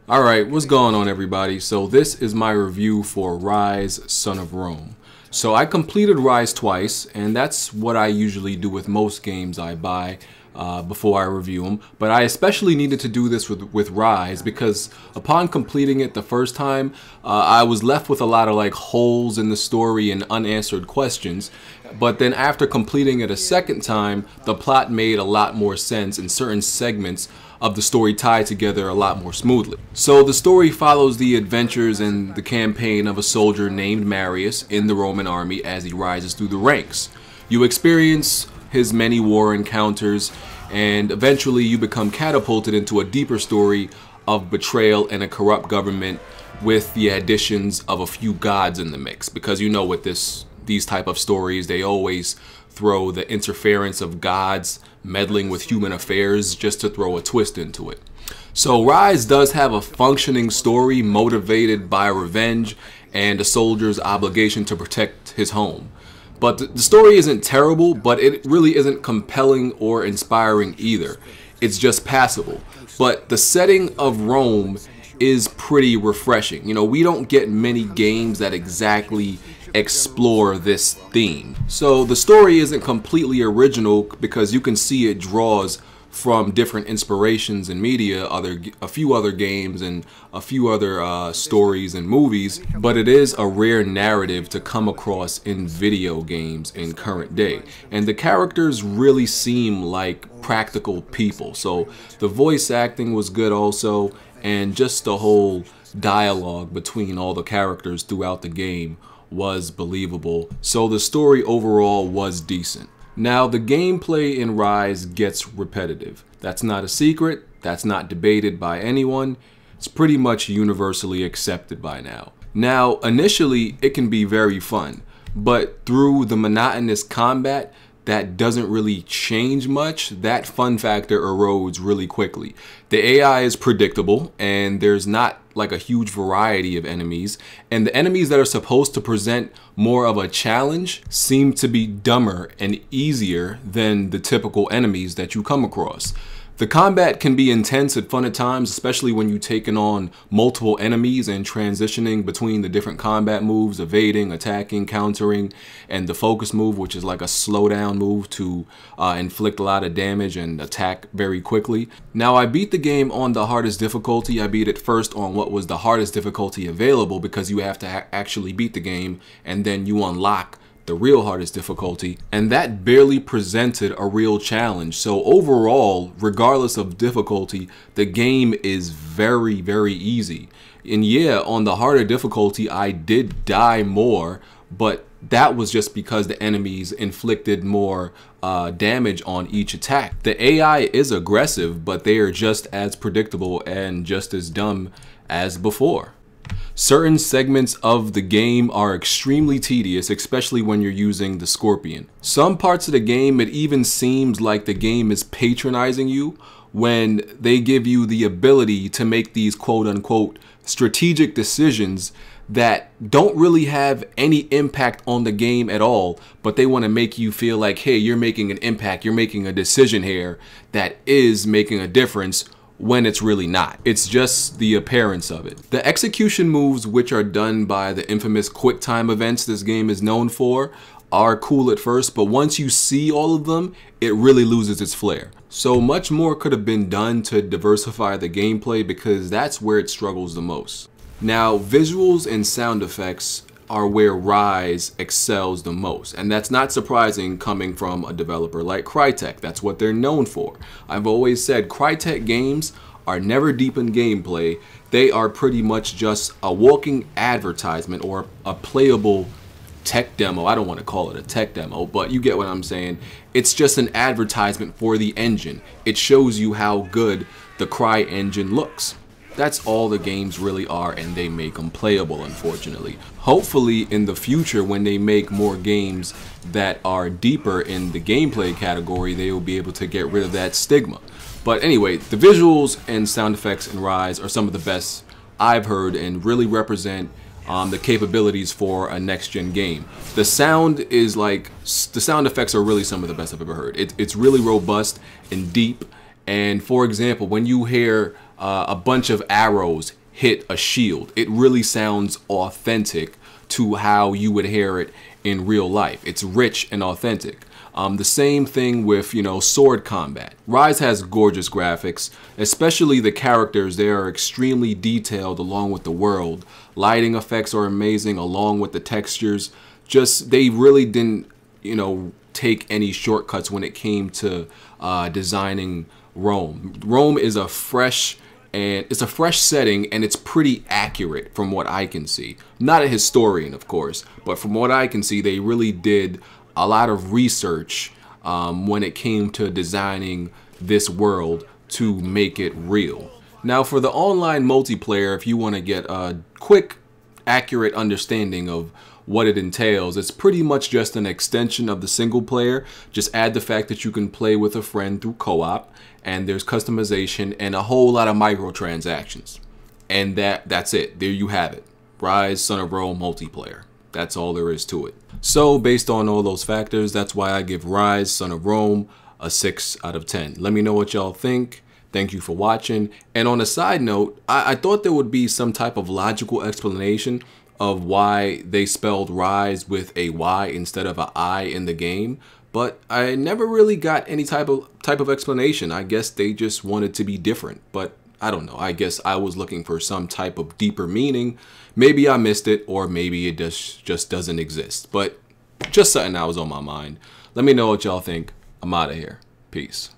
Alright, what's going on everybody? So this is my review for Ryse, Son of Rome. So I completed Ryse twice, and that's what I usually do with most games I buy before I review them. But I especially needed to do this with Ryse because upon completing it the first time, I was left with a lot of like holes in the story and unanswered questions. But then after completing it a second time, the plot made a lot more sense and certain segments of the story tied together a lot more smoothly. So the story follows the adventures and the campaign of a soldier named Marius in the Roman army as he rises through the ranks. You experience his many war encounters, and eventually you become catapulted into a deeper story of betrayal and a corrupt government with the additions of a few gods in the mix. Because you know with these type of stories, they always throw the interference of gods meddling with human affairs just to throw a twist into it. So Ryse does have a functioning story motivated by revenge and a soldier's obligation to protect his home. But the story isn't terrible, but it really isn't compelling or inspiring either. It's just passable. But the setting of Rome is pretty refreshing. You know, we don't get many games that exactly explore this theme. So the story isn't completely original because you can see it draws from different inspirations in media, a few other games and a few other stories and movies, but it is a rare narrative to come across in video games in current day. And the characters really seem like practical people. So the voice acting was good also, and just the whole dialogue between all the characters throughout the game was believable. So the story overall was decent. Now the gameplay in Ryse gets repetitive. That's not a secret, that's not debated by anyone. It's pretty much universally accepted by now. Now initially it can be very fun, but through the monotonous combat that doesn't really change much, that fun factor erodes really quickly. The AI is predictable and there's not like a huge variety of enemies, and the enemies that are supposed to present more of a challenge seem to be dumber and easier than the typical enemies that you come across. The combat can be intense and fun at times, especially when you're taking on multiple enemies and transitioning between the different combat moves, evading, attacking, countering, and the focus move, which is like a slow down move to inflict a lot of damage and attack very quickly. Now I beat the game on the hardest difficulty. I beat it first on what was the hardest difficulty available because you have to actually beat the game and then you unlock the real hardest difficulty, and that barely presented a real challenge. So overall, regardless of difficulty, the game is very, very easy. And yeah, on the harder difficulty, I did die more, but that was just because the enemies inflicted more damage on each attack. The AI is aggressive, but they are just as predictable and just as dumb as before. Certain segments of the game are extremely tedious, especially when you're using the Scorpion. Some parts of the game, it even seems like the game is patronizing you when they give you the ability to make these quote-unquote strategic decisions that don't really have any impact on the game at all, but they want to make you feel like, hey, you're making an impact, you're making a decision here that is making a difference, when it's really not. It's just the appearance of it. The execution moves, which are done by the infamous quick time events this game is known for, are cool at first, but once you see all of them, it really loses its flair. So much more could have been done to diversify the gameplay because that's where it struggles the most. Now, visuals and sound effects are where Ryse excels the most, and that's not surprising coming from a developer like Crytek. That's what they're known for. I've always said Crytek games are never deep in gameplay. They are pretty much just a walking advertisement or a playable tech demo. I don't want to call it a tech demo, but you get what I'm saying. It's just an advertisement for the engine. It shows you how good the Cry engine looks. That's all the games really are, and they make them playable, unfortunately. Hopefully in the future, when they make more games that are deeper in the gameplay category, they will be able to get rid of that stigma. But anyway, the visuals and sound effects in Ryse are some of the best I've heard and really represent the capabilities for a next-gen game. The sound effects are really some of the best I've ever heard. It's really robust and deep. And for example, when you hear a bunch of arrows hit a shield. It really sounds authentic to how you would hear it in real life. It's rich and authentic. The same thing with, sword combat. Ryse has gorgeous graphics, especially the characters. They are extremely detailed along with the world. Lighting effects are amazing along with the textures. They really didn't, take any shortcuts when it came to designing Rome. Rome is a fresh setting, and it's pretty accurate from what I can see. I'm not a historian, of course, but from what I can see, they really did a lot of research when it came to designing this world to make it real. Now, for the online multiplayer, if you want to get a quick, accurate understanding of what it entails, it's pretty much just an extension of the single player. Just add the fact that you can play with a friend through co-op, and there's customization and a whole lot of microtransactions. And that's it. There you have it. Ryse Son of Rome multiplayer. That's all there is to it. So based on all those factors, that's why I give Ryse Son of Rome a 6 out of 10. Let me know what y'all think. Thank you for watching. And on a side note, I thought there would be some type of logical explanation of why they spelled Ryse with a Y instead of an I in the game, but I never really got any type of explanation. I guess they just wanted to be different, but I don't know. I guess I was looking for some type of deeper meaning. Maybe I missed it, or maybe it just doesn't exist, but just something that was on my mind. Let me know what y'all think. I'm out of here. Peace.